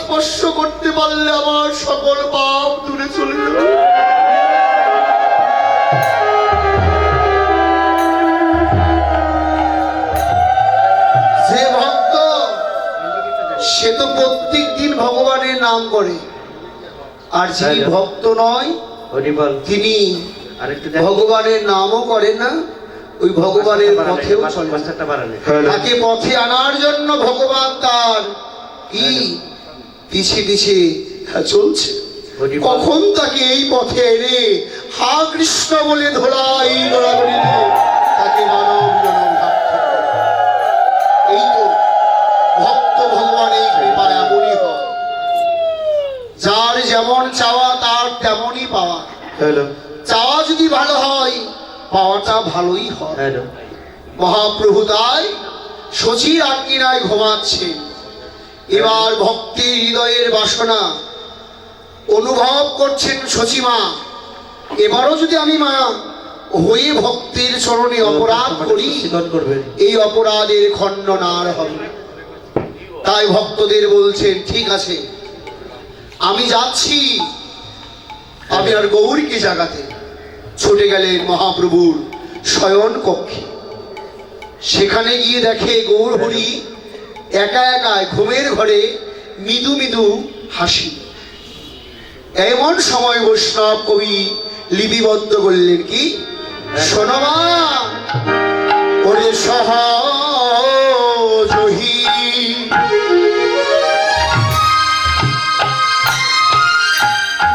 স্পর্শ করতে পারলে আমার সকল পাপ দূরে চলে যাবে। যে ভক্ত সে তো প্রত্যেক দিন ভগবানের নাম করে, আর যিনি ভক্ত নয় তিনি ভগবানের নামও করে না, ওই ভগবানের পথেও চলে না। তাকে পথে আনার জন্য ভগবান তার কি পিছে পিছে চলছে। কখন তাকে এই পথে এনে হা কৃষ্ণ বলে ধরাই দৌড়াদৌড়িতে তাকে মানব জনম সার্থক করে। এই তো ভক্ত ভগবানের কৃপা এমনই হয়, যার যেমন চাওয়া তার তেমনই পাওয়া। চাওয়া যদি ভালো হয় পাওয়াটা ভালোই হয়। মহাপ্রভু তাই শচীর আঙ্গিনায় ঘুমাচ্ছে। এবার ভক্তের হৃদয়ের বাসনা অনুভব করছেন শচীমা। এবারও যদি আমি মা হয়ে ভক্তের চরণে অপরাধ করি, এই অপরাধের খণ্ডন আর হবে। তাই ভক্তদের বলছেন ঠিক আছে, আমি যাচ্ছি। আমি আর গৌরীকে জাগাতে ছুটে গেলেন মহাপ্রভুর শয়ন কক্ষে। সেখানে গিয়ে দেখে গৌর হরি একা একা ঘুমের ঘরে মৃদু মৃদু হাসি। এমন সময় বৈষ্ণব কবি লিপিবদ্ধ করলেন কি, শোনমা ওরে সহজহি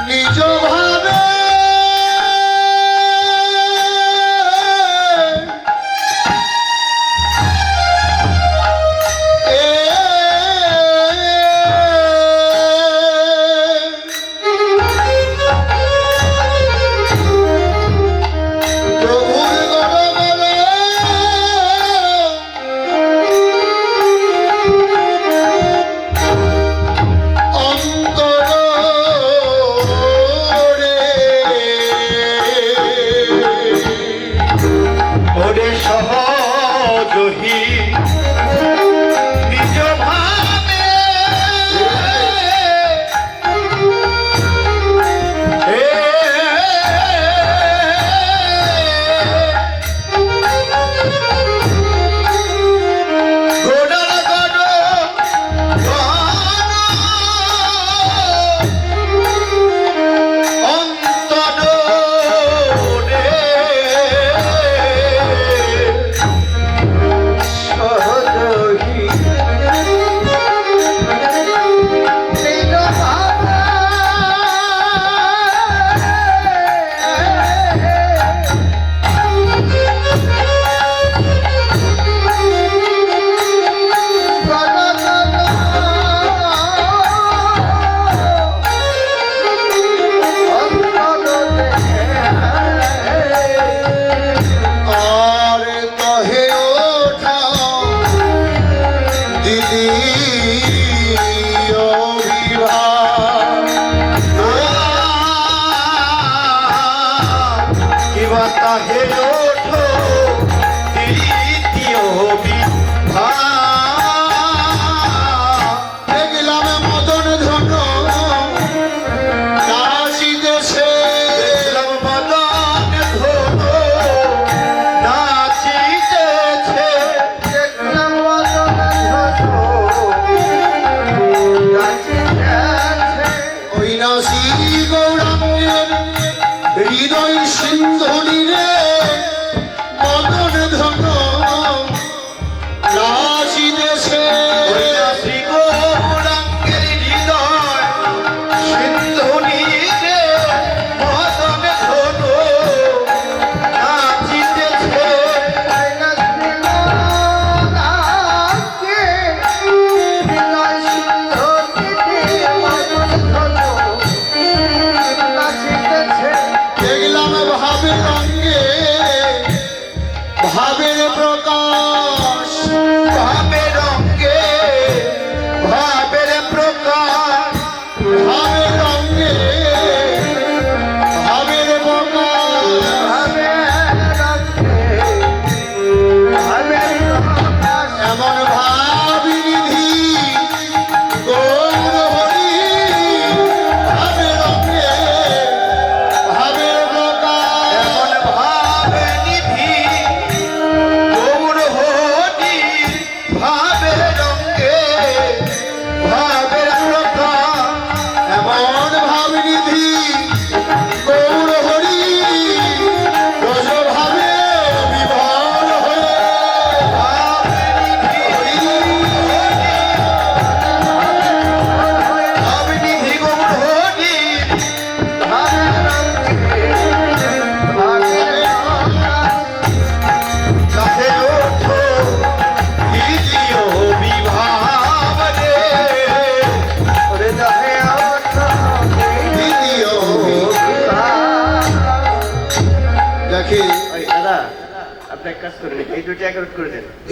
নিজ ভাবে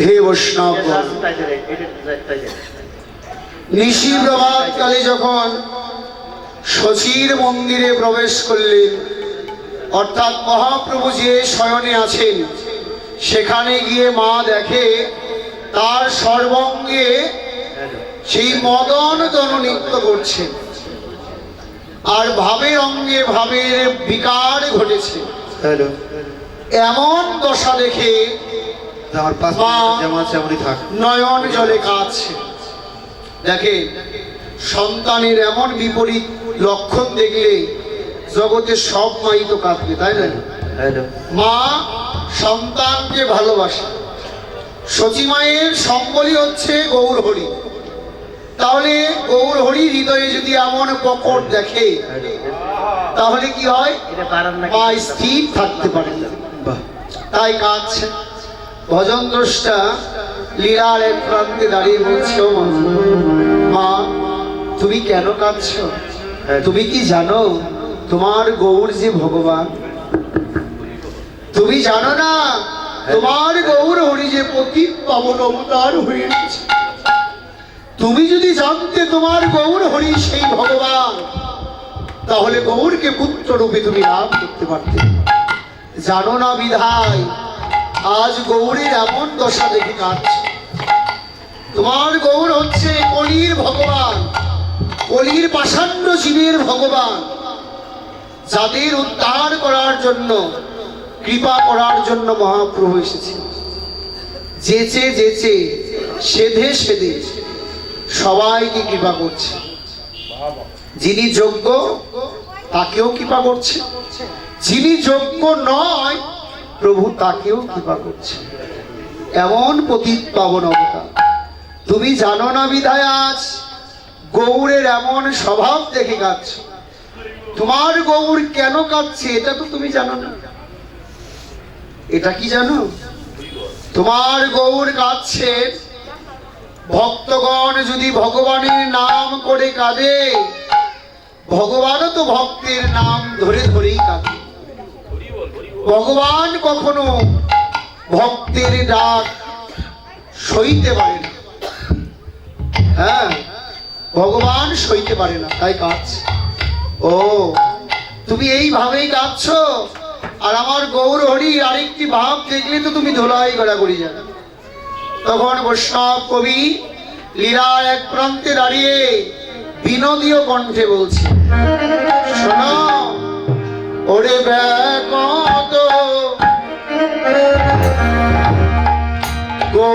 হে বৈষ্ণব, নিশি প্রভাত কালে যখন শচীর মন্দিরে প্রবেশ করলেন, অর্থাৎ মহাপ্রভু যে শয়নে আছেন সেখানে গিয়ে মা দেখে তার সর্বাঙ্গে সেই মদন তনু নৃত্য করছে, আর ভাবের অঙ্গে ভাবের বিকার ঘটেছে। এমন দশা দেখে মা নয়ন জলে কাঁদছে। দেখে সন্তানের এমন বিপরীত লক্ষণ দেখলে জগতে সব মাই তো কাঁদবে, তাই না? মা সন্তানকে ভালোবাসে। সচী মায়ের সম্বলই হচ্ছে গৌর হরি। তাহলে গৌর হরি হৃদয়ে যদি এমন প্রকট দেখে তাহলে কি হয়? মা স্থির থাকতে পারে না, তাই কাঁদছে। ভজন দ্রষ্টা লীলার এক প্রান্তে দাঁড়িয়ে বলছো, মা তুমি কেন কাঁদছো? তুমি কি জানো তোমার গৌর যে ভগবান? তুমি জানো না তোমার গৌর হরি যে পতিত পাবন অবতার হয়েছে? তুমি যদি জানতে তোমার গৌর হরি সেই ভগবান, তাহলে গৌরকে পুত্র রূপে তুমি লাভ করতে পারতে। জানো না বিধায় আজ গৌরের এমন দশা দেখে কাঁদছে। তোমার গৌর হচ্ছে কলির ভগবান, কলির পাষাণ্ড জীবের ভগবান, যাদের উদ্ধার করার জন্য, কৃপা করার জন্য মহাপ্রভু এসেছে। যেচে যেচে সেধে সেধে সবাইকে কৃপা করছে। যিনি যোগ্য তাকেও কৃপা করছে, যিনি যোগ্য নয় প্রভু তাকেও কৃপা করছে। এমন পতিত পাবন অবতার। তুমি জানো না বিধায় আজ গৌরের এমন স্বভাব দেখে কাঁদছ। তোমার গৌর কেন কাঁদছে এটা তো তুমি জানো না। এটা কি জানো? তোমার গৌর কাঁদছে ভক্তগণ যদি ভগবানের নাম করে কাঁদে, ভগবানও তো ভক্তের নাম ধরে ধরেই কাঁদে। ভগবান কখনো ভক্তের ডাক সইতে পারে না। হ্যাঁ, ভগবান সইতে পারে না, তাই কাঁদছে। ও তুমি এইভাবেই কাঁদছো, আর আমার গৌর হরি আরেকটি ভাব দেখলে তো তুমি ধোলাই গড়াগড়ি যাবে। তখন বৈষ্ণব কবি লীলার এক প্রান্তে দাঁড়িয়ে বিনোদীয় কণ্ঠে বলছে, শোনো ওরে ব্যাকত গো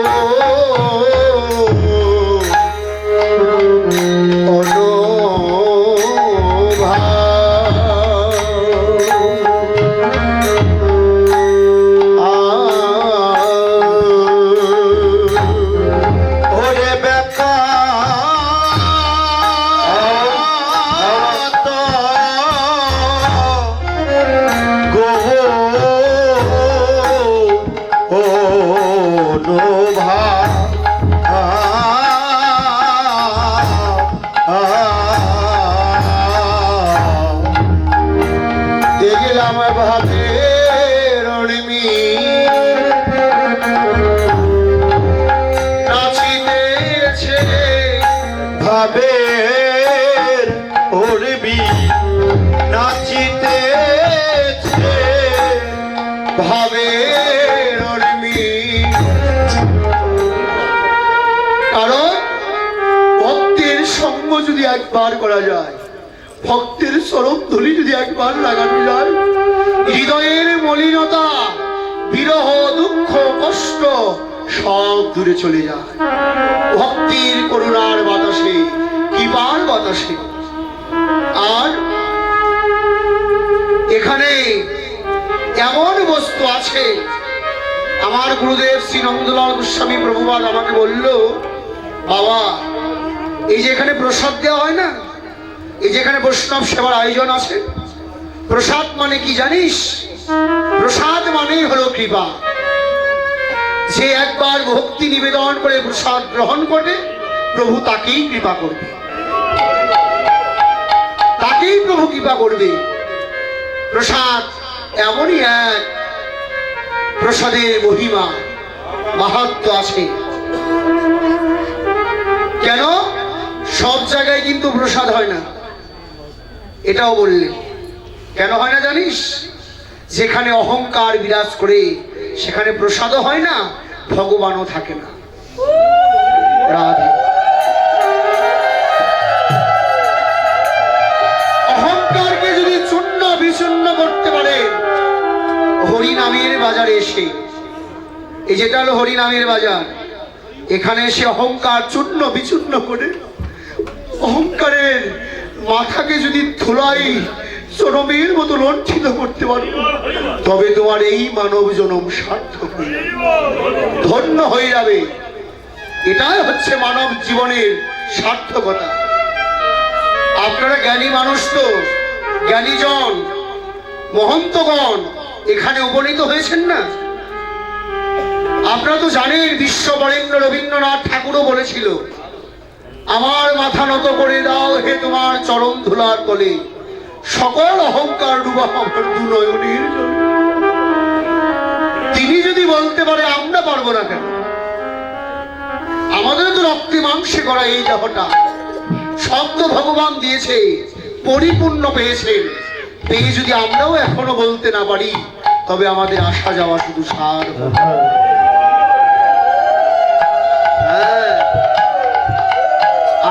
ভাবের উর্বি নাচিতেছে, ভাবের উর্বি। কারণ ভক্তের সঙ্গ যদি একবার করা যায়, ভক্তের চরণ ধুলি যদি একবার লাগানো যায়, হৃদয়ের মলিনতা, বিরহ, দুঃখ, কষ্ট সব দূরে চলে যায়। ভক্তির করুণার বাতাসে, কৃপার বাতাসে। আর এখানে এমন বস্তু আছে, আমার গুরুদেব শ্রী নন্দলাল গোস্বামী প্রভুপাদ আমাকে বলল, বাবা এই যে এখানে প্রসাদ দেওয়া হয় না, এই যে এখানে বৈষ্ণব সেবার আয়োজন আছে, প্রসাদ মানে কি জানিস? প্রসাদ মানেই হলো কৃপা। যে একবার ভক্তি নিবেদন করে প্রসাদ গ্রহণ করে, প্রভু তাকেই কৃপা করবে, তাকেই প্রভু কৃপা করবে। প্রসাদ এমনই এক প্রসাদের মহিমা মাহাত্ম্য আছে। কেন সব জায়গায় কিন্তু প্রসাদ হয় না, এটাও বললেন। কেন হয় না জানিস? যেখানে অহংকার বিরাজ করে সেখানে প্রসাদও হয় না, ভগবানও থাকে না। রাধে। অহংকারকে যদি চূর্ণ বিচূর্ণ করতে পারে হরিনামের বাজারে এসে, এই যেটা হলো হরিনামের বাজার, এখানে এসে অহংকার চূর্ণ বিচূর্ণ করে অহংকারের মাথাকে যদি ধুলাই জনমের মতো লণ্ঠিত করতে পারো, তবে তোমার এই মানব জনম সার্থক ধন্য হয়ে যাবে। এটাই হচ্ছে মানব জীবনের সার্থকতা। আপনারা জ্ঞানী মানুষ, তো জ্ঞানীজন মহন্তগণ এখানে উপনীত হয়েছেন না? আপনারা তো জানেন, বিশ্ববরেণ্য রবীন্দ্রনাথ ঠাকুরও বলেছিল, আমার মাথা নত করে দাও হে তোমার চরণ ধুলার তলে, সকল অহংকার ডুবা আমার দু নয়নের জলে। তিনি যদি বলতে পারে, আমরা পারবো না কেন? আমাদের তো রক্তে মাংসে করা এই দেহটা, শব্দ ভগবান দিয়েছে, পরিপূর্ণ পেয়েছেন। পেয়ে যদি আমরাও এখনো বলতে না পারি, তবে আমাদের আসা যাওয়া শুধু সার।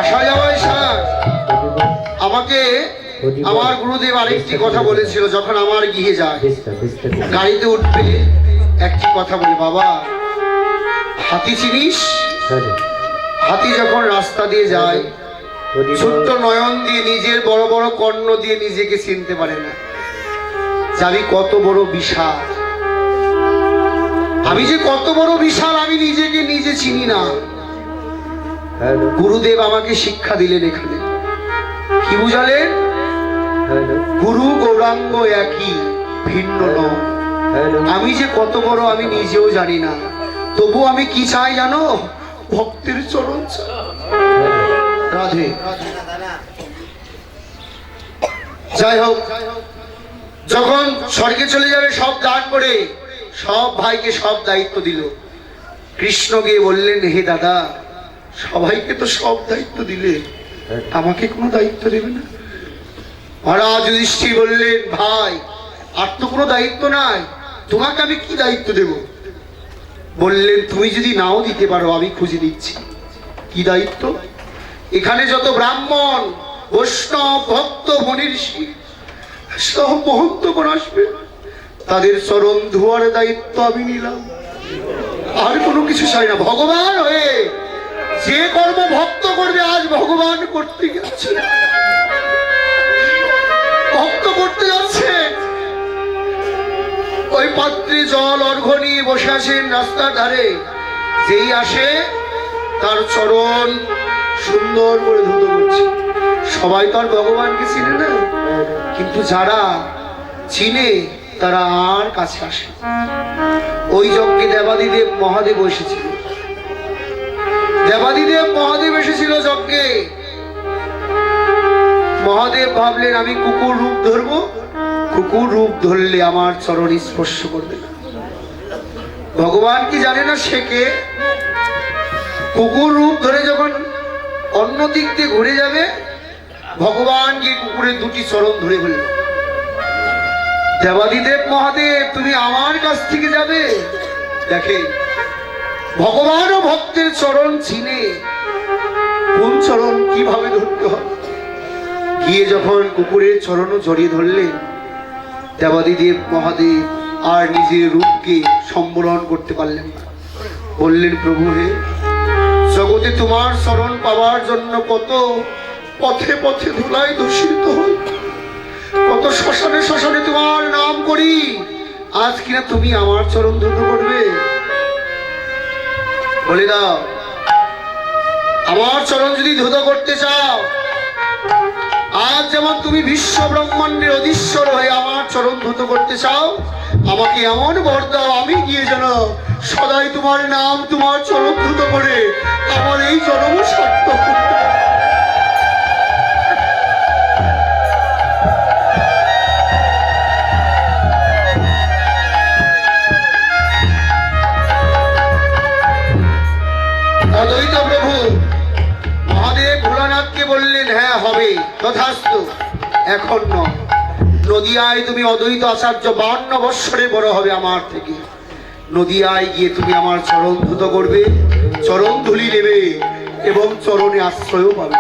আসা যাওয়াই সার। আমাকে আমার গুরুদেব আরেকটি কথা বলেছিল, যখন আমার গৃহে যায় গাড়িতে উঠবে একটি কথা বলে, বাবা হাতি চিনিস? হাতি যখন রাস্তা দিয়ে যায়, ছোট্ট নয়ন দিয়ে, নিজের বড় বড় কর্ণ দিয়ে নিজেকে চিনতে পারে না, যে আমি কত বড় বিশাল, আমি যে কত বড় বিশাল, আমি নিজেকে নিজে চিনি না। গুরুদেব আমাকে শিক্ষা দিলেন এখানে, কি বুঝালেন? গুরু গৌরাঙ্গ একই, ভিন্ন নয়। আমি যে কত বড় আমি নিজেও জানি না, তবু আমি কি চাই জানো? ভক্তের চরণ চাই। রাধে। যাই হোক, যখন স্বর্গে চলে যাবে সব দান করে, সব ভাইকে সব দায়িত্ব দিল। কৃষ্ণ গিয়ে বললেন, হে দাদা, সবাইকে তো সব দায়িত্ব দিলে, আমাকে কোনো দায়িত্ব দেবে না? মহারাজ যুধিষ্ঠির বললেন, ভাই আর তো কোনো দায়িত্ব নাই, তোমাকে আমি কি দায়িত্ব দেব? বললেন, তুমি যদি নাও দিতে পারো আমি খুঁজে দিচ্ছি। কি দায়িত্ব? এখানে যত ব্রাহ্মণ বৈষ্ণব ভক্ত মনীষী সব মহন্তগণ আসবে, তাদের চরণ ধোয়ার দায়িত্ব আমি নিলাম। আর কোনো কিছু চাই না। ভগবান হয়ে যে কর্ম ভক্ত করবে, আজ ভগবান করতে গেছে, ভক্ত করতে যাচ্ছে। ওই পাত্রে জল অর্ঘ্য নিয়ে বসে আছেন রাস্তার ধারে, যেই আসে তার চরণ সুন্দর করে ধুতো করছে। সবাই তো আর ভগবানকে চিনে না, কিন্তু যারা চিনে তারা আর কাছে আসে। ওই যজ্ঞে দেবাদিদেব মহাদেব এসেছিল, দেবাদিদেব মহাদেব এসেছিল যজ্ঞে। মহাদেব ভাবলেন, আমি কুকুর রূপ ধরবো, কুকুর রূপ ধরলে আমার চরণ স্পর্শ করবে না। ভগবান কি জানে না সে কে? কুকুর রূপ ধরে যখন অন্য দিক দিয়ে ঘুরে যাবে, ভগবান গিয়ে কুকুরের দুটি চরণ ধরে ফেলল। দেবাদিদেব মহাদেব, তুমি আমার কাছ থেকে যাবে? দেখে ভগবান ও ভক্তের চরণ চিনে কোন চরণ কিভাবে ধরতে হয়। গিয়ে যখন কুকুরের চরণও জড়িয়ে ধরলেন, দেবাদিদেব মহাদেব আর নিজের রূপকে সম্বরণ করতে পারলেন না। বললেন, প্রভু হে, জগতে তোমার চরণ পাওয়ার জন্য কত পথে পথে ধুলাই দূষিত হই, কত শ্মশানে শ্মশানে তোমার নাম করি, আজ কিনা তুমি আমার চরণ ধুতো করবে? বলে দাও, আমার চরণ যদি ধুতো করতে চাও, আজ যেমন তুমি বিশ্ব ব্রহ্মাণ্ডের অধীশ্বর হয়ে আমার চরণ ধুতো করতে চাও, আমাকে এমন বর দাও, আমি গিয়ে যেন সদাই তোমার নাম, তোমার চরণ ধুতো করে আমার এই জন্ম সার্থক করতে পারি। হ্যাঁ হবে, তথাস্তু। এখন নয়, নদিয়ায় তুমি অদ্বৈত আচার্য 52 বৎসরে বড় হবে আমার থেকে। নদিয়ায় গিয়ে তুমি আমার চরণ ধুত করবে, চরণ ধুলি নেবে এবং চরণে আশ্রয়ও পাবে।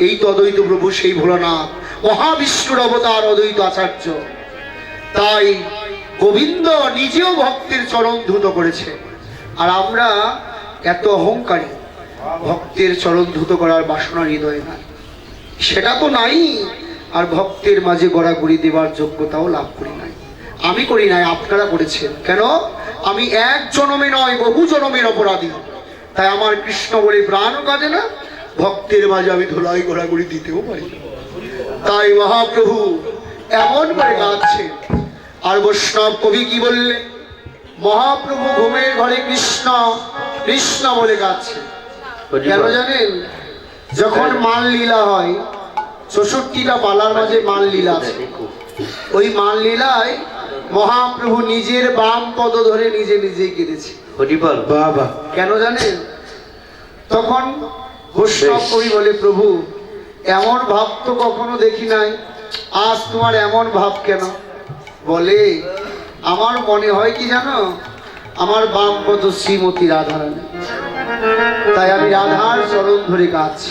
এই তো অদ্বৈত প্রভু, সেই ভোলানাথ, মহাবিষ্ণুর অবতার অদ্বৈত আচার্য। তাই গোবিন্দ নিজেও ভক্তের চরণ ধুত করেছে। আর আমরা এত অহংকারী, ভক্তের চরণ ধুত করার বাসনা হৃদয়ে নাই, সেটা তো নাই। আর ভক্তের মাঝে গড়াগড়ি দেবার যোগ্যতাও লাভ করি নাই। আমি করি নাই, আপনারা করেছেন। কেন? আমি এক জনমে নয়, বহু জনমের অপরাধী। তাই আমার কৃষ্ণ বলে প্রাণও কাঁদে না, ভক্তের মাঝে আমি ধুলাই গড়াগড়ি দিতেও পারি না। তাই মহাপ্রভু এমন করে কাঁদছেন। আর বৈষ্ণব কবি কি বললেন? মহাপ্রভু ঘুমের ঘরে কৃষ্ণ কৃষ্ণ বলে কাঁদছেন। কেন জানেন? যখন মাল লীলা হয়, 64টা পালার মাঝে মাল লীলা আছে। ওই মাল লীলায় মহাপ্রভু নিজের বাম পদ ধরে নিজে নিজেই কেঁদেছে। বাবা, কেন জানেন? তখন বৈষ্ণব কবি বলে, প্রভু এমন ভাব তো কখনো দেখি নাই, আজ তোমার এমন ভাব কেন? বলে, আমার মনে হয় কি জানো, আমার বাম পদ শ্রীমতী রাধারানী, তাই আমি রাধার চরণ ধরে কাঁদছি।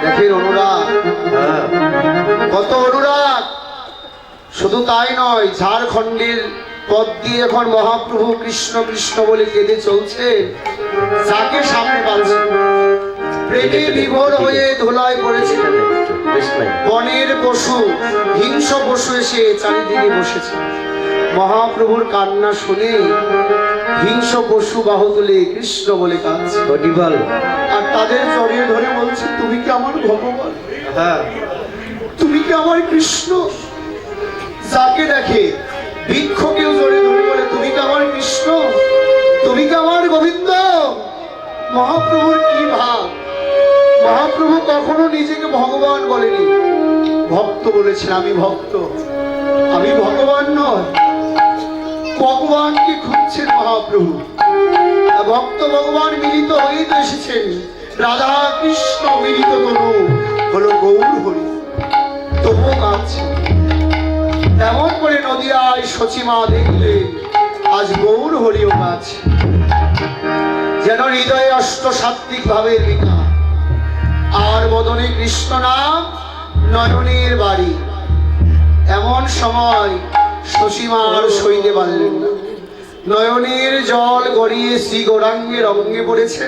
দেখেন অনুরাগ, কত অনুরাগ! শুধু তাই নয়, ঝাড়খণ্ডের পথ দিয়ে যখন মহাপ্রভু কৃষ্ণ কৃষ্ণ বলে কেঁদে চলছে, যাকে সামনে পাচ্ছে প্রেমে বিভোর হয়ে ধুলায় পড়েছে। বনের পশু, হিংস্র পশু এসে চারিদিকে বসেছে। মহাপ্রভুর কান্না শুনে হিংস্র পশু বাহু তুলে কৃষ্ণ বলে কাঁদছে। আর তাদের জড়িয়ে ধরে বলছে, তুমি কি আমার ভগবান? তুমি কি আমার কৃষ্ণ? যাকে দেখে বৃক্ষকেও জড়িয়ে ধরে বলে, তুমি কি আমার কৃষ্ণ? তুমি কি আমার গোবিন্দ? মহাপ্রভুর কি ভাব! মহাপ্রভু কখনো নিজেকে ভগবান বলেনি, ভক্ত বলেছেন। আমি ভক্ত, আমি ভগবান নয়। ভগবানকে খুঁজছেন মহাপ্রভু। ভক্ত ভগবান মিলিত হয়ে তো এসেছেন। রাধা কৃষ্ণ মিলিত তনু হলো গৌর হরি, তবুও কাঁদছে। এমন করে নদিয়ায় সচিমা দেখলে আজ গৌর হরিও কাঁদছে, যেন হৃদয়ে অষ্টসাত্ত্বিক ভাবের বিকাশ। আর বদনে কৃষ্ণ নাম, নয়নের বাড়ি। এমন সময় সসীমা আর সইতে পারলেন না। নয়নের জল গড়িয়ে শ্রী গৌরাঙ্গের অঙ্গে পড়েছে,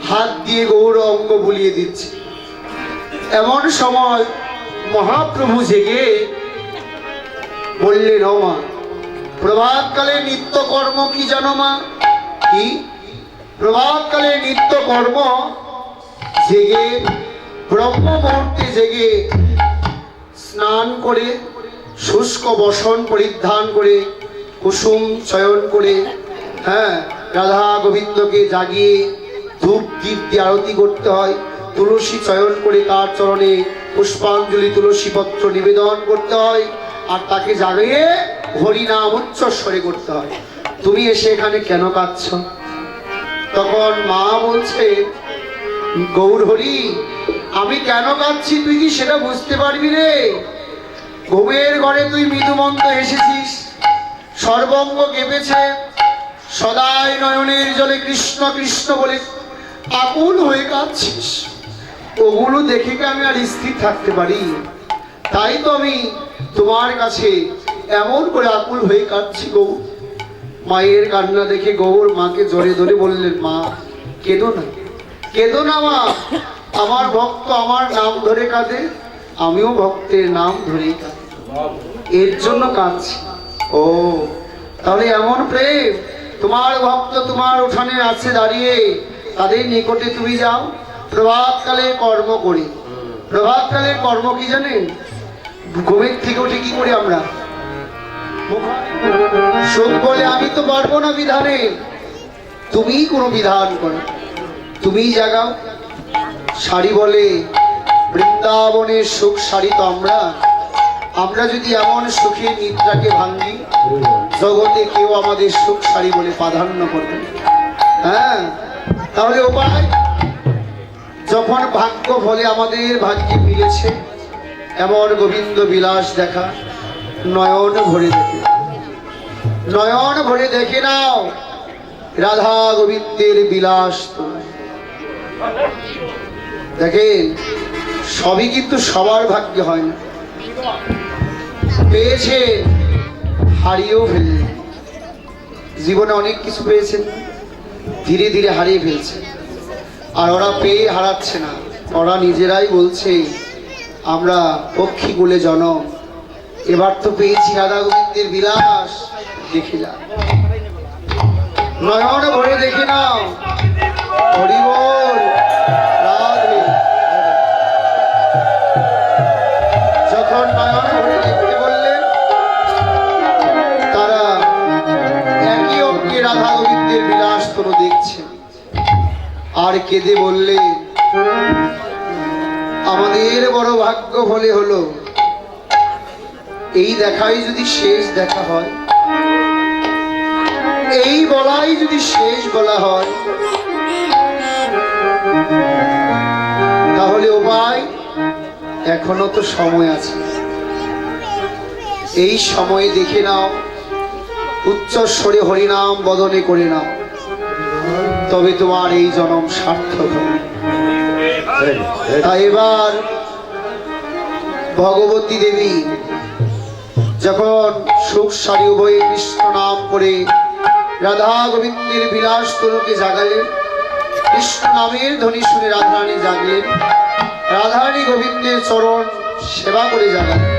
হাত দিয়ে গৌর অঙ্গ বুলিয়ে দিচ্ছে। এমন সময় মহাপ্রভু জেগে বললেন, ও মা, প্রভাতকালে নিত্যকর্ম কি জানো মা? কি? প্রভাতকালে নিত্যকর্ম জেগে, ব্রহ্ম মুহূর্তে জেগে স্নান করে, শুষ্ক বসন পরিধান করে, কুসুম চয়ন করে, রাধা গোবিন্দকে জাগিয়ে ধূপ দীপ দিয়ে আরতি করতে হয়। তুলসী চয়ন করে তার চরণে পুষ্পাঞ্জলি তুলসী পত্র নিবেদন করতে হয়। আর তাকে জাগিয়ে হরিনাম উচ্চস্বরে করতে হয়। তুমি এসে এখানে কেন কাঁদছ? তখন মা বলছে, গৌর হরি, আমি কেন কাঁদছি তুই কি সেটা বুঝতে পারবি রে? ঘুমের ঘরে তুই মৃদুমন্দ এসেছিস, সর্বঙ্গ কেঁপেছে, সদাই নয়নের জলে কৃষ্ণ কৃষ্ণ বলে আকুল হয়ে কাঁদছিস। ওগুলো দেখে কি আমি আর স্থির থাকতে পারি? তাই তো আমি তোমার কাছে এমন করে আকুল হয়ে কাঁদছি গৌর। মায়ের কান্না দেখে গৌর মাকে জড়ে ধরে বললেন, মা কেঁদো না, কেঁদো না মা, আমার ভক্ত আমার নাম ধরে কাঁদে, আমিও ভক্তের নাম ধরেই কাঁদি, এর জন্য কাঁদছি। ও, তাহলে এমন প্রেম! তোমার ভক্ত তোমার উঠানে আছে দাঁড়িয়ে, তাদের নিকটে তুমি যাও প্রভাতকালে কর্ম করি। প্রভাতকালের কর্ম কি জানেন? ঘুমের থেকে উঠে কি করি আমরা? সুখ বলে আমি তো পারবো না বিধানে, তুমিই কোনো বিধান করো, তুমিই জাগাও। শাড়ি বলে বৃন্দাবনের সুখ শাড়ি তো আমরা। আমরা যদি এমন সুখের নিদ্রাকে ভাঙি, জগতে কেউ আমাদের সুখ শাড়ি বলে প্রাধান্য করবে। তাহলে উপায় যখন ভাগ্য বলে আমাদের ভাগ্যে মিলেছে এমন গোবিন্দ বিলাস দেখা, নয়ন ভরে দেখে, নয়ন ভরে দেখে নাও রাধা গোবিন্দের বিলাস। দেখেন, সবই কিন্তু সবার ভাগ্যে হয় না। পেয়েছে, হারিয়েও ফেললেন। জীবনে অনেক কিছু পেয়েছেন, ধীরে ধীরে হারিয়ে ফেলছে। আর ওরা পেয়ে হারাচ্ছে না, ওরা নিজেরাই বলছে আমরা পক্ষী কুলে জনম, এবার তো পেয়েছি রাধা গোবিন্দের বিলাস, দেখিলাম। নয়ন ভরে দেখে নাও, হরি বল রাধে। যখন নয়ন ভরে দেখতে বললেন, তারা একই অঙ্গে রাধা গোবিন্দের বিলাস তোর দেখছে। আর কেঁদে বললে, আমাদের বড় ভাগ্য বলে হলো, এই দেখাই যদি শেষ দেখা হয়, এই বলাই যদি শেষ বলা হয়, তাহলে উপায় এখনো তো সময় আছে। এই সময় দেখে নাও, উচ্চস্বরে হরিনাম বদনে করে নাও, তবে তোমার এই জনম সার্থক হবে। তাই এবার ভগবতী দেবী যখন সুখ সারি উভয়ে কৃষ্ণ নাম করে রাধা গোবিন্দের বিলাস তনুকে জাগালেন, কৃষ্ণ নামের ধ্বনি শুনে রাধারানী জাগলেন, রাধারানী গোবিন্দের চরণ সেবা করে জাগালেন।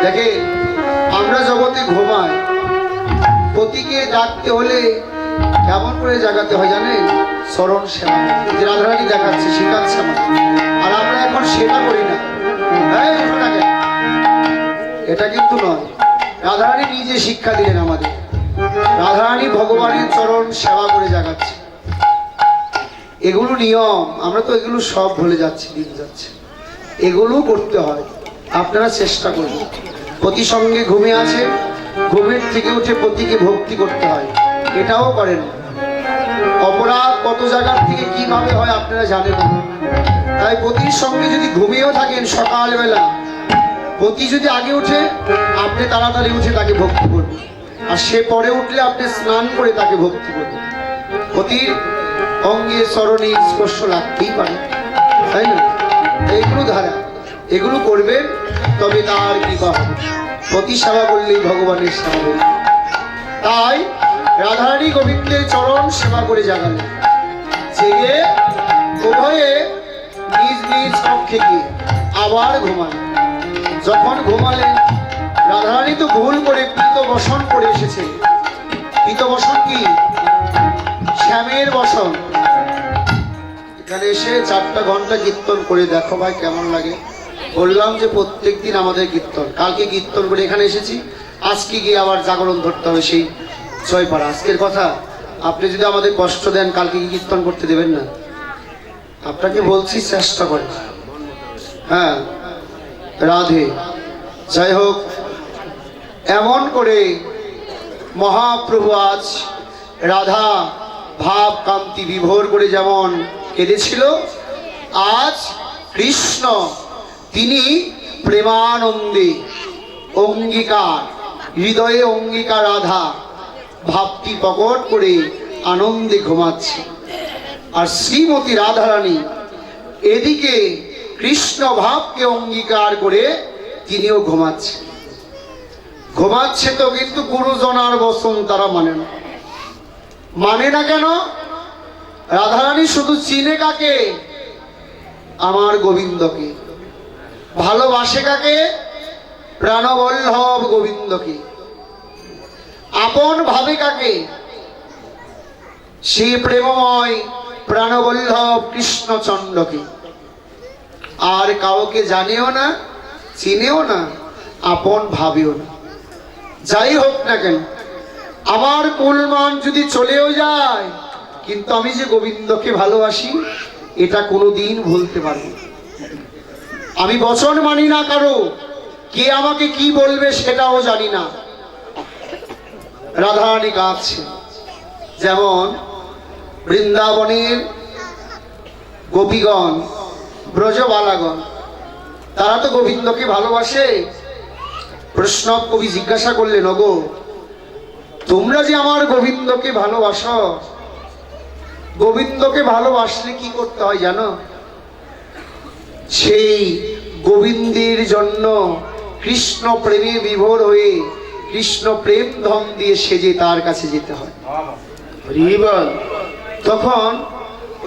দেখে, আমরা জগতে ঘুমাই, পতিকে ডাকতে হলে কেমন করে জাগাতে হয় জানেন? চরণ সেবা, যে রাধারানী দেখাচ্ছে, শেখাচ্ছে আমাদের। আর আমরা এখন সেটা করি না, এটা কিন্তু নয়। রাধারানী নিজে শিক্ষা দিলেন আমাদের, রাধারানী ভগবানের চরণ সেবা করে জাগাচ্ছে। এগুলো নিয়ম, আমরা তো এগুলো সব ভুলে যাচ্ছি, দিন যাচ্ছে। এগুলো করতে হয়, আপনারা চেষ্টা করবেন। পতি সঙ্গে ঘুমে আছে, ঘুমের থেকে উঠে পতিকে ভক্তি করতে হয়, এটাও করেন। অপরাধ কত জায়গার থেকে কিভাবে হয় আপনারা জানেন। তাই পতির সঙ্গে যদি ঘুমিয়েও থাকেন সকালবেলা, পতি যদি আগে উঠে, আপনি তাড়াতাড়ি উঠে তাকে ভক্তি করবেন। আর সে পরে উঠলে আপনি স্নান করে তাকে ভক্তি করবেন। পতির অঙ্গে চরণে স্পর্শ লাগতেই পারে, তাই না? এইগুলো ধারা, এগুলো করবেন, তবে তার কৃপা হবে। পতি সেবা করলেই ভগবানের সেবা হবে। তাই রাধারানী গোবিন্দের চরণ সেবা করে জাগালেন। জেগে উভয়ে নিজ নিজ কক্ষে গিয়ে আবার ঘুমালেন। যখন ঘুমালেন, রাধারানী তো ভুল করে পীত বসন করে এসেছে। পীত বসন কি? শ্যামের বসন। এখানে এসে 4টা ঘন্টা কীর্তন করে দেখো ভাই কেমন লাগে। বললাম যে প্রত্যেকদিন আমাদের কীর্তন, কালকে কীর্তন করে এখানে এসেছি, আজকে গিয়ে আবার জাগরণ ধরতে হবে সেই জয়পাড়া। আজকের কথা, আপনি যদি আমাদের কষ্ট দেন, কালকে কি কীর্তন করতে দেবেন না? আপনাকে বলছি চেষ্টা করেন। হ্যাঁ, রাধে। যাই হোক, এমন করে মহাপ্রভু আজ রাধা ভাব কান্তি বিভোর করে যেমন কেঁদেছিল, আজ কৃষ্ণ তিনি প্রেমানন্দে অঙ্গীকার, হৃদয়ে অঙ্গীকার রাধা ভাবটি প্রকট করে আনন্দে ঘুমাচ্ছে। আর শ্রীমতী রাধারানী এদিকে কৃষ্ণ ভাবকে অঙ্গীকার করে তিনিও ঘুমাচ্ছে। ঘুমাচ্ছে তো, কিন্তু গুরুজনার বচন তারা মানে না। মানে না কেন? রাধারানী শুধু চিনে কাকে? আমার গোবিন্দকে। ভালোবাসে কাকে? প্রাণবল্লভ গোবিন্দকে। আপন ভাবে কাকে? সে প্রেমময় প্রাণবল্লভ কৃষ্ণচন্দ্রকে। আর কাউকে জানেও না, চিনেও না, আপন ভাবেও না। যাই হোক না কেন, আমার কুলমান যদি চলেও যায়, কিন্তু আমি যে গোবিন্দকে ভালোবাসি এটা কোনোদিন ভুলতে পারবো না। আমি বচন মানি না কারো, কে আমাকে কি বলবে সেটাও জানি না। রাধারানী কাঁদছে। যেমন বৃন্দাবনের গোপীগণ, ব্রজবালাগণ, তারা তো গোবিন্দকে ভালোবাসে। প্রশ্ন কবি জিজ্ঞাসা করলেন, ওগো তোমরা যে আমার গোবিন্দকে ভালোবাসো, গোবিন্দকে ভালোবাসলে কি করতে হয় জানো? সেই গোবিন্দের জন্য কৃষ্ণ প্রেমে বিভোর হয়ে কৃষ্ণ প্রেম ধন দিয়ে সেজে তার কাছে যেতে হয়। তখন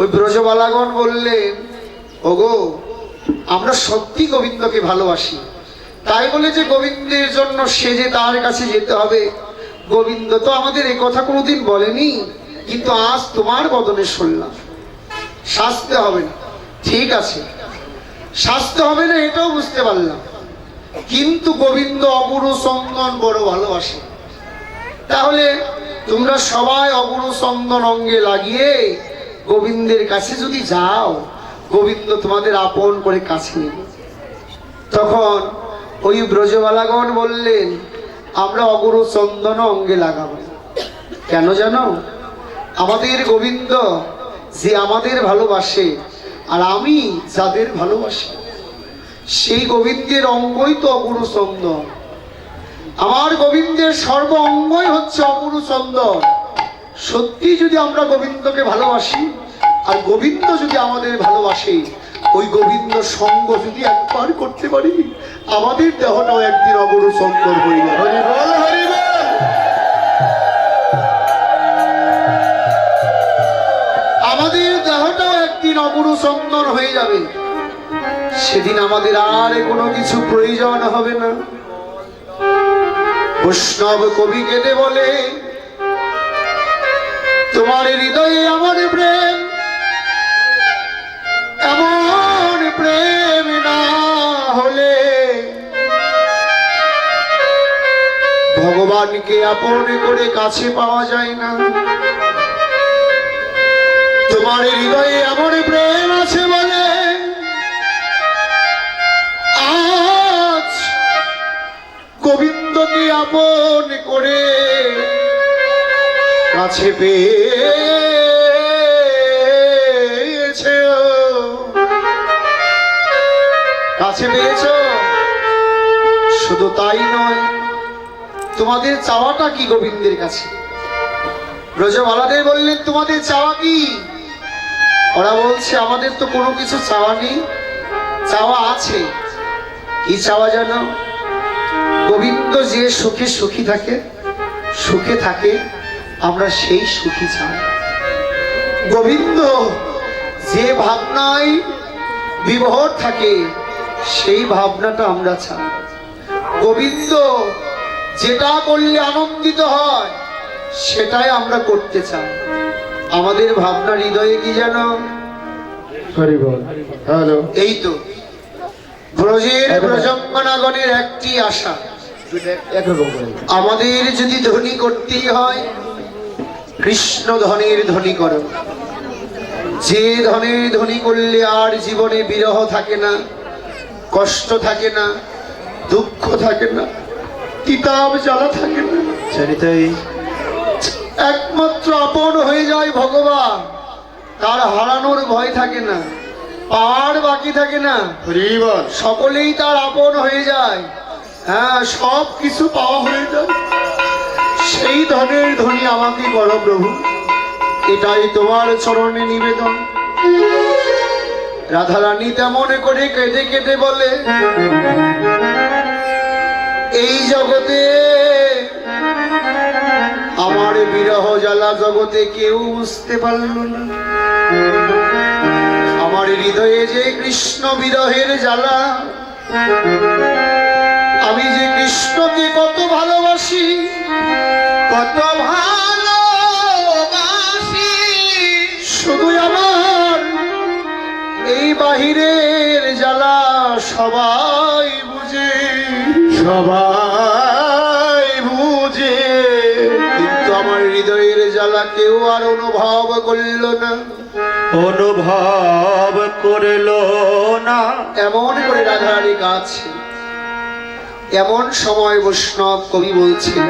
ওই ব্রজবালাগণ বললেন, ওগো আমরা সত্যি গোবিন্দকে ভালোবাসি, তাই বলে যে গোবিন্দের জন্য সেজে তার কাছে যেতে হবে, গোবিন্দ তো আমাদের এই কথা কোনোদিন বলেনি, কিন্তু আজ তোমার বদনে শুনলাম। শাস্তে হবে না, ঠিক আছে, শাস্তে হবে না এটাও বুঝতে পারলাম, কিন্তু গোবিন্দ অগুরু চন্দন বড় ভালোবাসে। তাহলে তোমরা সবাই অগুরু চন্দন অঙ্গে লাগিয়ে গোবিন্দের কাছে যদি যাও, গোবিন্দ তোমাদের আপন করে কাছে নেবে। তখন ওই ব্রজবালাগণ বললেন, আমরা অগুরু চন্দন অঙ্গে লাগাবো। কেন জানো? আমাদের গোবিন্দ যে আমাদের ভালোবাসে, আর আমি যাদের ভালোবাসি, সেই গোবিন্দের অঙ্গই তো অগুরু চন্দন। আমার গোবিন্দের সর্ব অঙ্গই হচ্ছে অগুরু চন্দন। সত্যি যদি আমরা গোবিন্দকে ভালোবাসি, আর গোবিন্দ যদি আমাদের ভালোবাসে, ওই গোবিন্দ সঙ্গ যদি একবার করতে পারি, আমাদের দেহটাও একদিন অগুরু চন্দন হয়ে যাবে। হরি বল, হরি বল। আমাদের দেহটাও একদিন অগুরু চন্দন হয়ে যাবে। সেদিন আমাদের আর কোনো কিছু প্রয়োজন হবে না। বৈষ্ণব কবি কেটে বলে, তোমার হৃদয়ে আমার প্রেম, এমন প্রেম না হলে ভগবানকে আপন করে কাছে পাওয়া যায় না। তোমার হৃদয়ে এমন প্রেম আছে বলে আজ গোবিন্দকে আপন করে কাছে পেয়েছ, কাছে পেয়েছ। শুধু তাই নয়, তোমাদের চাওয়াটা কি গোবিন্দের কাছে? ব্রজবালাদের বললেন, তোমাদের চাওয়া কি? ওরা বলছে, আমাদের তো কোনো কিছু চাওয়া নেই, চাওয়া আছে। কি চাওয়া জানো? গোবিন্দ যে সুখে সুখী থাকে, সুখে থাকে, আমরা সেই সুখী চাই। গোবিন্দ যে ভাবনায় বিভোর থাকে, সেই ভাবনাটা আমরা চাই। গোবিন্দ যেটা করলে আনন্দিত হয়, সেটাই আমরা করতে চাই। আমাদের ভাবনা হৃদয়ে কি জানো? এই তো ব্রজের ব্রজঙ্গনাগণের একটি আশা, আমাদের যদি ধনী করতেই হয়, কৃষ্ণ ধনের ধনী করো। যে ধনের ধনী করলে আর জীবনে বিরহ থাকে না, কষ্ট থাকে না, দুঃখ থাকে না, তিতাব জ্বালা থাকে না, একমাত্র আপন হয়ে যায় ভগবান। তার হারানোর ভয় থাকে না, পাওয়ার বাকি থাকে না, সকলেই তার আপন হয়ে যায়। হ্যাঁ, সব কিছু পাওয়া হয়ে যায়। সেই ধনের ধনী আমাকে করো প্রভু, এটাই তোমার চরণে নিবেদন। রাধারানী তেমন করে কেঁদে কেঁদে বলে, এই জগতে আমার বিরহ জ্বালা জগতে কেউ বুঝতে পারল না। আমার হৃদয়ে যে কৃষ্ণ বিরহের জ্বালা, আমি যে কৃষ্ণকে কত ভালোবাসি, কত ভালোবাসি, শুধু আমার এই বাহিরের জ্বালা সবাই বুঝে, সবাই বুঝে, কিন্তু আমার হৃদয়ের জ্বালা কেউ আর অনুভব করল না, অনুভব করল না। এমন করে রাধারানী কাছে, এমন সময় বৈষ্ণব কবি বলছেন,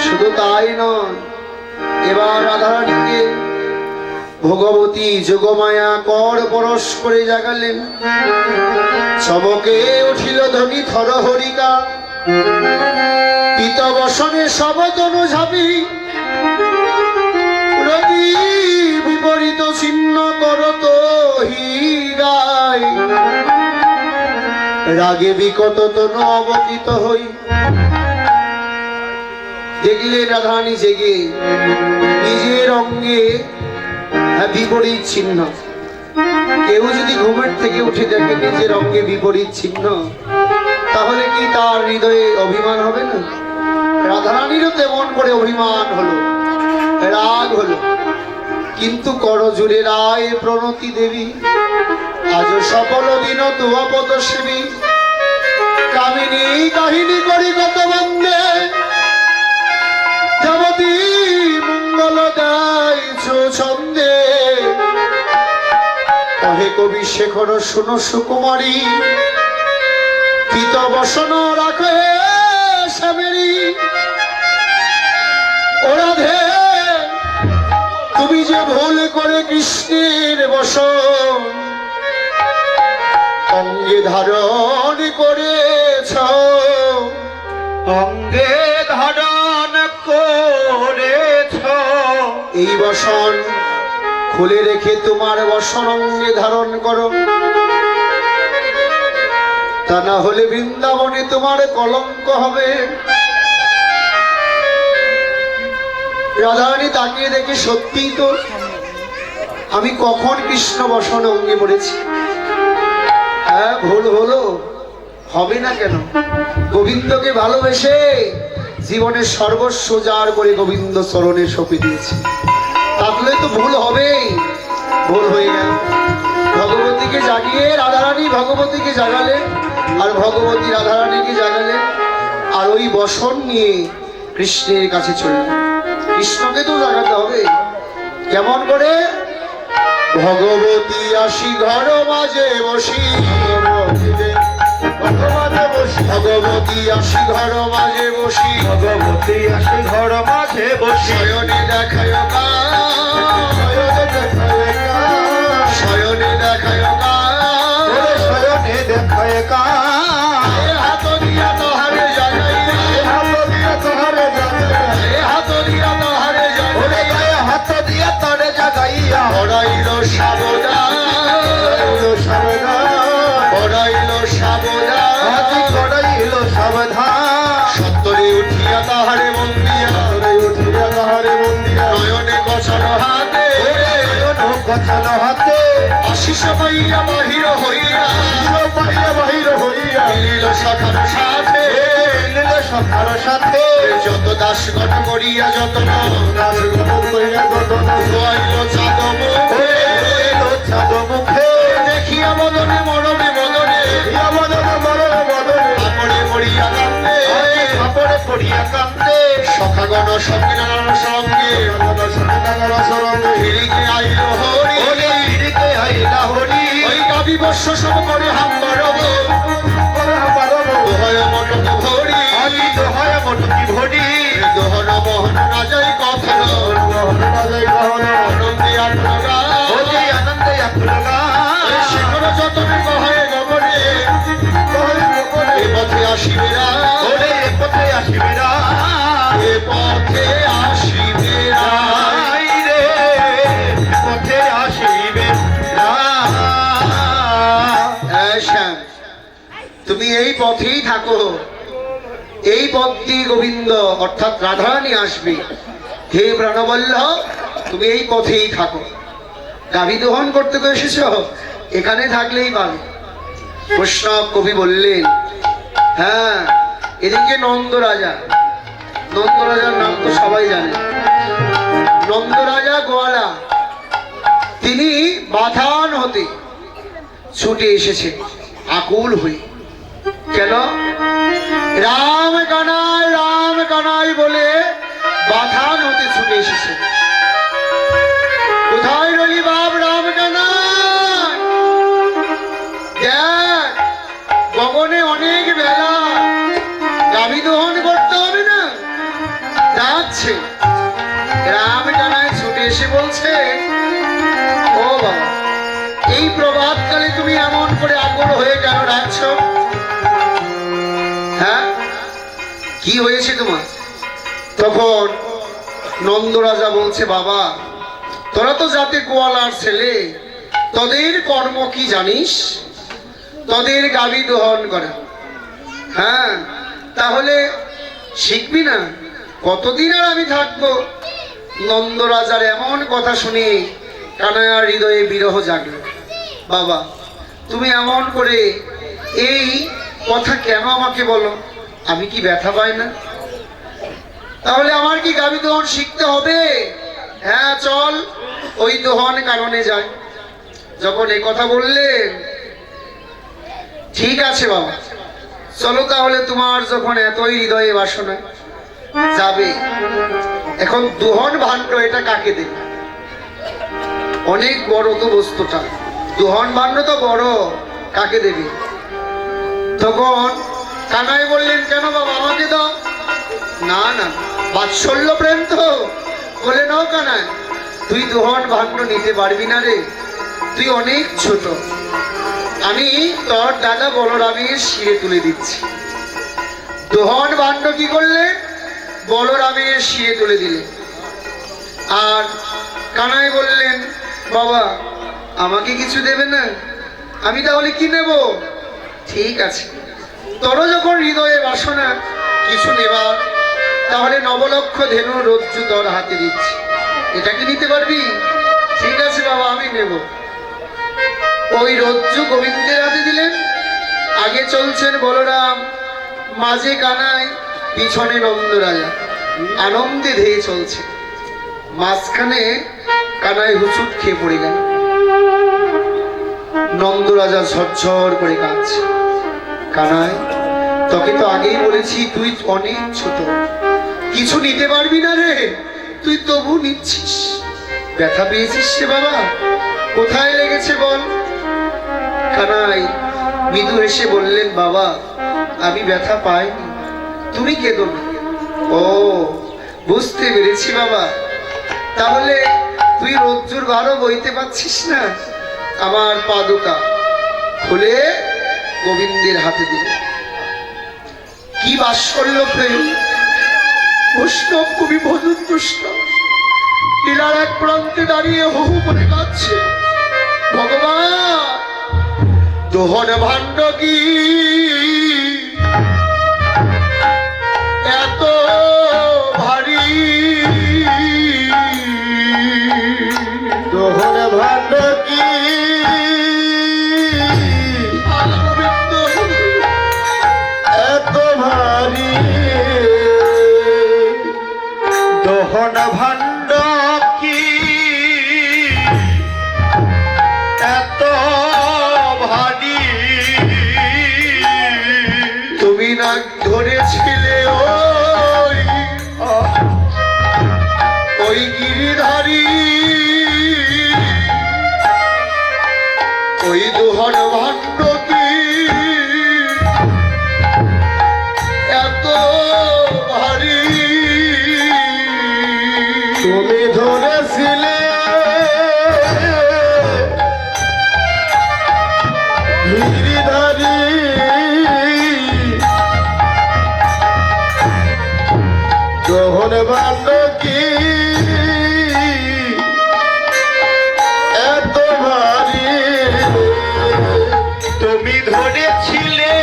শুধু তাই নয়, এবার রাধারানীকে ভগবতী যোগমায়া কর পরশ করে জাগালেন। চমকে উঠিল ধ্বনি থর হরিকা, পিত বসনে সবতনু ঝাপি, রবি বিপরীত ছিন্ন করত হিগায়, রাগে বিকট তনু অবকিত হই। দেখলেন রাধারানী জেগে নিজের অঙ্গে বিপরীত চিহ্ন। কেউ যদি ঘুমের থেকে উঠে দেখে নিজের অঙ্গে বিপরীত চিহ্ন, তাহলে কি তার হৃদয়ে অভিমান হবে না? রাধারানীরও তেমন করে অভিমান হলো, রাগ হলো। কিন্তু করজুড়ে রায় প্রণতি দেবী, আজ সফল দিন তুয়া পদ সেবী, কামিনী কাহিনী করি কত বন্দে, যাবতী মঙ্গল গাইছ ছন্দে। কহে কবি শেখর শুনো সুকুমারী, পিত বসন রাখে শ্যামেরি। ও রাধে, তুমি যে ভুল করে কৃষ্ণের বসন অঙ্গে ধারণ করেছ, অঙ্গে ধারণ করেছ, এই বসন খুলে রেখে তোমার বসন অঙ্গে ধারণ করো, তা না হলে বৃন্দাবনে তোমার কলঙ্ক হবে। রাধারানী তাকিয়ে দেখে সত্যিই তো, আমি কখন কৃষ্ণ বসন অঙ্গে পড়েছি? হ্যাঁ, ভুল হলো, হবে না কেন? গোবিন্দকে ভালোবেসে জীবনের সর্বস্ব জার করে গোবিন্দ চরণে সঁপে দিয়েছি, তাহলে তো ভুল হবেই। ভুল হয়ে গেল। ভগবতীকে জাগিয়ে রাধারানী ভগবতীকে জাগালেন, আর ভগবতী রাধারানীকে জাগালেন, আর ওই বসন নিয়ে কৃষ্ণের কাছে চললেন। কৃষ্ণকে তো জাগাতে হবে। কেমন করে? ভগবতী আসি ঘর মাঝে বসি, ভগবতী আসি ঘর মাঝে বসি, ভগবতী আসি ঘর মাঝে বসি, শয়নে দেখায় গা, শয়নে দেখায় গা, শয়নে দেখায় কা, হাত দিয়া তোহারে জাগাইয়া, হাত দিয়া তোহারে জাগাইয়া, হাত দিয়া তোহারে ওরে জাগাইয়া, গায়ে হাত দিয়া তোরে জাগাইয়া, পড়াইল সাবধান, পড়াইল সাবধান, হাতি কড়াইল সাবধান, সত্তরে উঠিয়া তাহারে মন্দিয়া, উঠিয়া তাহারে মন্দিরা, নয়নে গছানো হাতে, গছানো হাতে, আশিস পাইয়া বাহির হইয়া, পাইয়া বাহির হইয়া, মিলিল সখার সাথে, মিলিল সখার সাথে, যত দাসগণ করিয়া যতন, দাসগণ করিয়া যতন, খোয়াইল চাঁদ মুখে, চাঁদ মুখে, দেখিয়া বদনে মরমে বদনে, ইয়া বদনে মরণে বদনে, আপড়ে পড়িয়া কান্দে, কাপড়ে পড়িয়া কান্দে, সখাগণ সঙ্গে নানান সঙ্গে, ফিরিকে আইল হরি, ফিরিতে আইলা হরি, ওই গাবি বর্ষ সব করে হাম্বারব, দোহয় মটক ভরি, দোহায় মটকি ভরি, দোহন বহন না যাই কথন, আনন্দে আত্মগা, ওই আনন্দে আকুলগা, শিখর যতনে কহে গগনে, এ পথে আসিবে রা, ওরে এ পথে আসিবে রা, এ পথে আসিবে রা। আই রে, পথে আসিবে রা। শ্যাম, তুমি এই পথেই থাকো, এই পথ দিয়ে গোবিন্দ অর্থাৎ রাধারানী আসবে। হে প্রাণবল্লভ, তুমি এই পথেই থাকো। গাভী দহন করতে তো এসেছ, এখানে থাকলেই পাবে। বৈষ্ণব কবি বললেন, হ্যাঁ, এদিকে নন্দ রাজা, নন্দ রাজার নাম তো সবাই জানে, নন্দ রাজা গোয়ালা, তিনি বাথান হতে ছুটে এসেছে আকুল হয়ে। কেন? রাম কানাই বলে বাথান হতে ছুটে এসেছে। কোথায় রলি বাপ রাম কানাই? দেখ, গগনে অনেক বেলা, গাভী দহন করতে হবে না, যাচ্ছে। রাম কানাই ছুটে এসে বলছে, করে আগুন হয়ে কেন ডাকছো? হ্যাঁ, কি হয়েছে তোমার? তখন নন্দরাজা বলছে, বাবা তোরা তো জাতে গোয়ালার ছেলে, তোদের কর্ম কি জানিস? তোদের গাভী দহন করা। হ্যাঁ, তাহলে শিখবি না? কতদিন আর আমি থাকবো? নন্দরাজার এমন কথা শুনে কানাইয়ার হৃদয়ে বিরহ জাগলো। বাবা তুমি এমন করে এই কথা কেন আমাকে বলো? আমি কি ব্যথা পাই না? তাহলে আমার কি গাভী দহন শিখতে হবে? হ্যাঁ চল, ওই দহন কাননে যাই। যখন এই কথা বললেন, ঠিক আছে বাবা চলো তাহলে, তোমার যখন এতই হৃদয়ে বাসনা যাবে। এখন দোহন ভাণ্ড এটা কাকে দেবে? অনেক বড় তো বস্তুটা, দোহন ভাণ্ড তো বড়, কাকে দেবে? তখন কানাই বললেন, কেন বাবা আমাকে দাও? না না, বাৎসল্য প্রেম তো, বলে নাও কানাই, তুই দোহন ভাণ্ড নিতে পারবি না রে, তুই অনেক ছোট। আমি তোর দাদা বলরামের শিরে তুলে দিচ্ছি। দোহন ভাণ্ড কি করলেন? বলরামের শিরে তুলে দিলেন। আর কানাই বললেন, বাবা আমাকে কিছু দেবে না? আমি তাহলে কি নেব? ঠিক আছে, তোর যখন হৃদয়ে বাসনা কিছু নেবার, তাহলে নবলক্ষ ধেনু রজ্জু তোর হাতে দিচ্ছি, এটা কি নিতে পারবি? ঠিক আছে বাবা আমি নেব। ওই রজ্জু গোবিন্দের হাতে দিলেন। আগে চলছেন বলরাম, মাঝে কানাই, পিছনে নন্দরাজা, আনন্দে ধেয়ে চলছে। মাঝখানে কানাই হুচুট খেয়ে পড়ে গেল। নন্দরাজা ঝরঝর করে কাঁদছে। কানাই তোকে তো আগেই বলেছি তুই অনেক ছোট, কিছু নিতে পারবি না রে, তুই তবু নিচ্ছিস। ব্যথা পেয়েছিস রে বাবা? কোথায় লেগেছে বল? কানাই মৃদু এসে বললেন, বাবা আমি ব্যথা পাইনি, তুমি কেঁদো না। ও বুঝতে পেরেছি বাবা, তাহলে তুই রজ্জুর ভারও বইতে পারছিস না। আমার পাদুকা খুলে গোবিন্দের হাতে দিল। কি বাৎসল্য প্রেম! বৈষ্ণব কবি ভজন বৈষ্ণব লীলার এক প্রান্তে দাঁড়িয়ে হহু করে কাঁদছে। ভগবান দোহন ভাণ্ড কি এত ভারী? দোহন ভাণ্ড কি এত ভারী? দোহন ভাণ্ড কি এত ভারী? তুমি না ধরেছিলে ওই গিরিধারী, ওই দোহন ভাণ্ড কি এত ভারী? তুমি ধরেছিলে গিরিধারী, দোহন ভাণ্ড কি এত ভারী? তুমি ধরেছিলে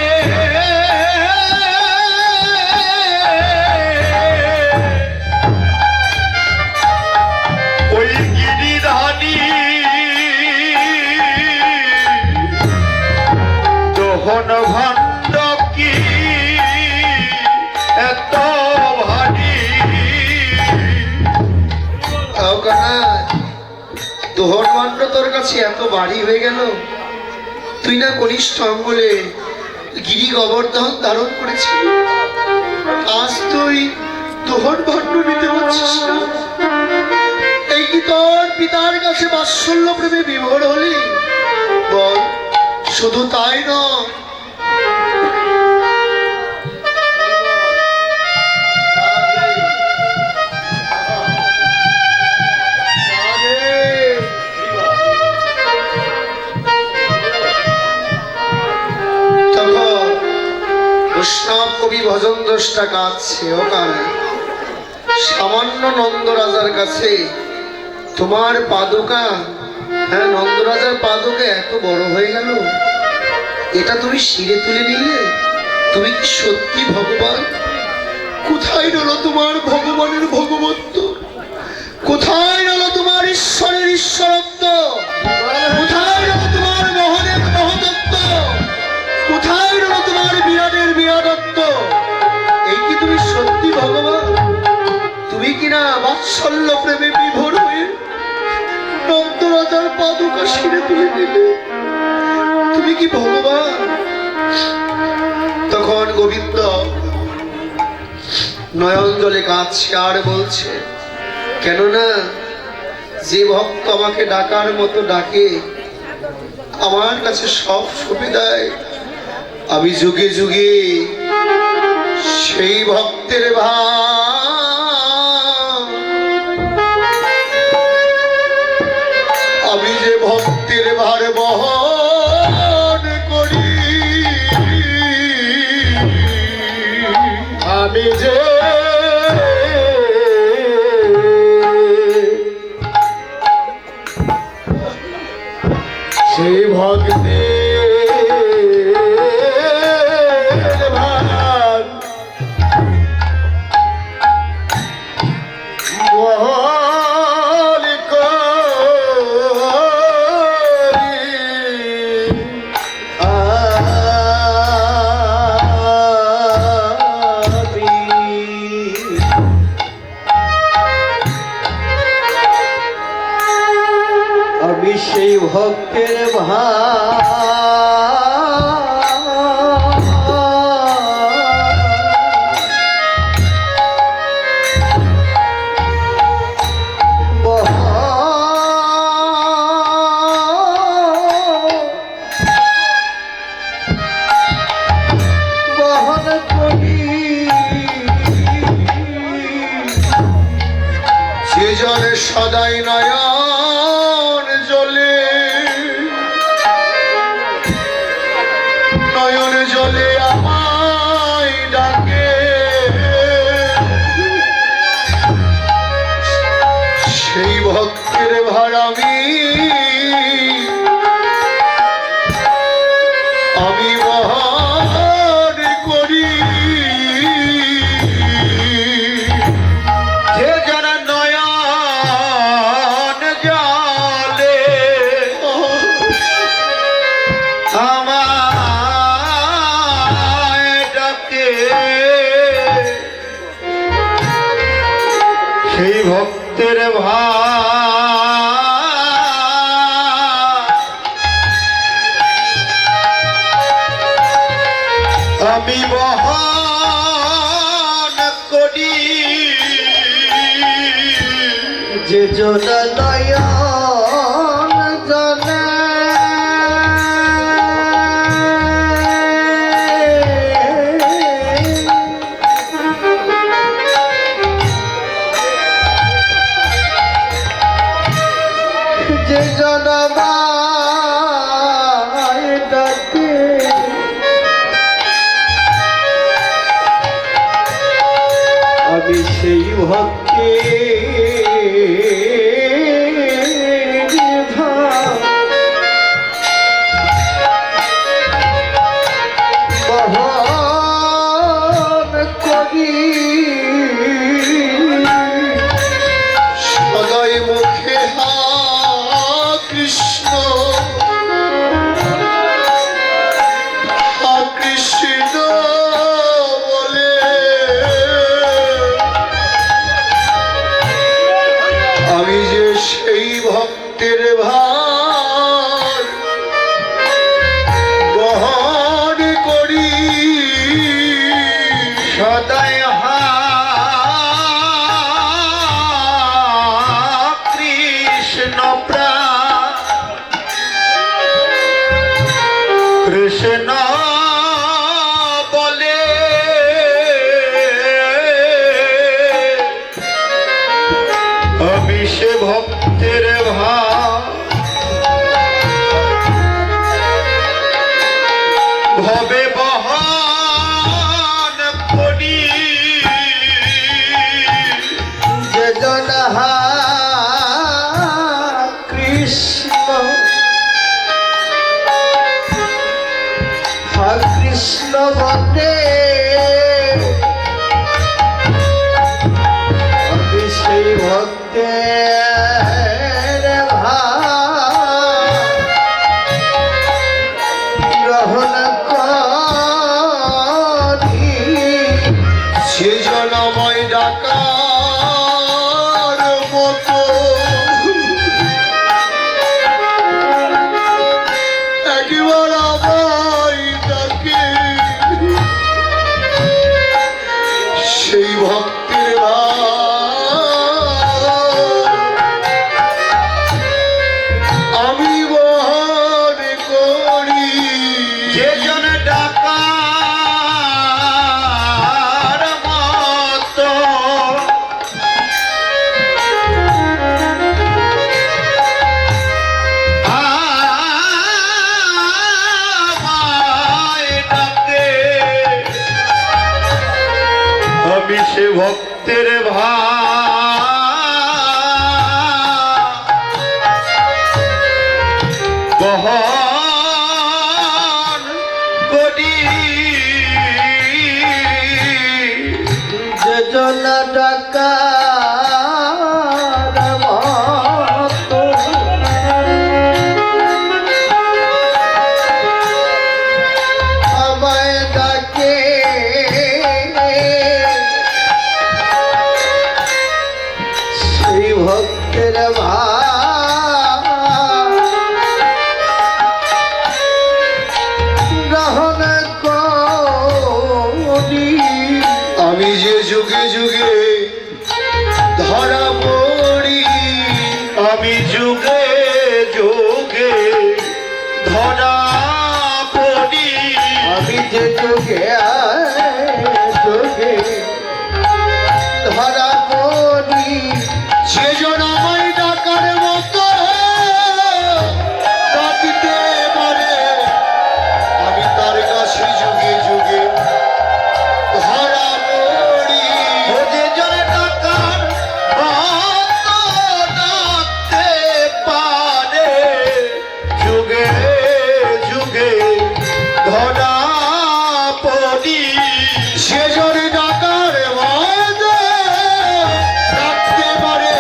ওই গিরিধারী, দোহন ভাণ্ড কি এত ভারী? দোহন ভাণ্ড তোর কাছে এত ভারী হয়ে গেল? তুই না কনিষ্ঠ অঙ্গলে গিরি গোবর্ধন ধারণ করেছিলি, আজ তুই দোহন ভাণ্ড নিতে পারছিস না? এই কি তোর পিতার কাছে বাৎসল্য প্রেমে বিভোর হলি? বল, শুধু তাই নয়, বৈষ্ণব কবি ভজন দ্রষ্টা কাঁদছে ওখানে সামান্য নন্দরাজার কাছে তোমার পাদুকা, হ্যাঁ নন্দরাজার পাদুকা এত বড় হয়ে গেল, এটা তুমি শিরে তুলে নিলে? তুমি কি সত্যি ভগবান? কোথায় রইল তোমার ভগবানের ভগবত্ব? কোথায় রইল তোমার ঈশ্বরের ঈশ্বরত্ব? কোথায় রইল তোমার মোহনের মহতত্ব? কোথায় রইল তোমার বিরাটের বিরাটত্ব? এই কি তুমি সত্যি ভগবান? তুমি কিনা বাৎসল্য প্রেমে বিভোর হয়ে নন্দরাজার পাদুকা শিরে তুলে নিলে? তুমি কি ভগবান? তখন গোবিন্দ নয়ন জলে কাঁদছে আর বলছে, কেননা যে ভক্ত আমাকে ডাকার মতো ডাকে, আমার কাছে সব সুবিধায় আমি যুগে যুগে সেই ভক্তের ভার, আমি যে ভক্তের ভার বহন করি, আমি যে সেই ভক্তের ভার বহন করি, আমি সেই ভক্তের বহন করি, যে জলে সদাই নয়ন জলে, নয়ন জলে আমায় ডাকে, সেই ভক্তের ভার আমি বহন করি, যে যারা নয়ন জলে আমায় ডাকে, সেই ভক্তের আমি বহন করি, যে জন নয়ন জলে যে জন আমায় ডাকে, আমি সেই ভক্তের ভার বহন করি, সদয় মুখে হা কৃষ্ণ, হা কৃষ্ণ বলে আমি যে সেই ভক্তের ভার বহন করি, সদায় হা কৃষ্ণ প্রাণ, কৃষ্ণ বলে আমি সে ভক্তের ভবে বহন কৃষ্ণ বটে আমি সেই ভক্তের গ্রহণ করি সেজনময় ডাকার মতো একবার আমায় ডাকে সেই ভক্তের আমি বহন করি যে জন ডাকার মতো আমায় ডাকে আমি সে ভক্তের বহন করি যে জন ডাকার মতো আমায় ডাকে সেই ভক্তের গ্রহণ করি আমি যে যুগে যুগে ধরা পড়ি আমি যুগে যুগে ধরা পড়ি আমি যে যোগে যোগে ধরা পড়ি সেজন আমায় ডাকার মতো ডাকিতে পারে আমি তার কাছে যুগে যুগে ধরা পড়ি ও যে জন ডাকার মতো ডাকতে পারে যুগে যুগে ধরা পড়ি সেজন ডাকার মতো ডাকতে পারে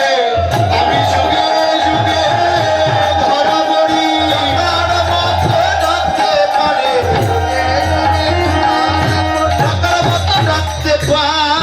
আমি যুগে যুগে ধরা পড়ি ডাকার মতো ডাকতে পারে ডাকার মতো ডাকতে পারে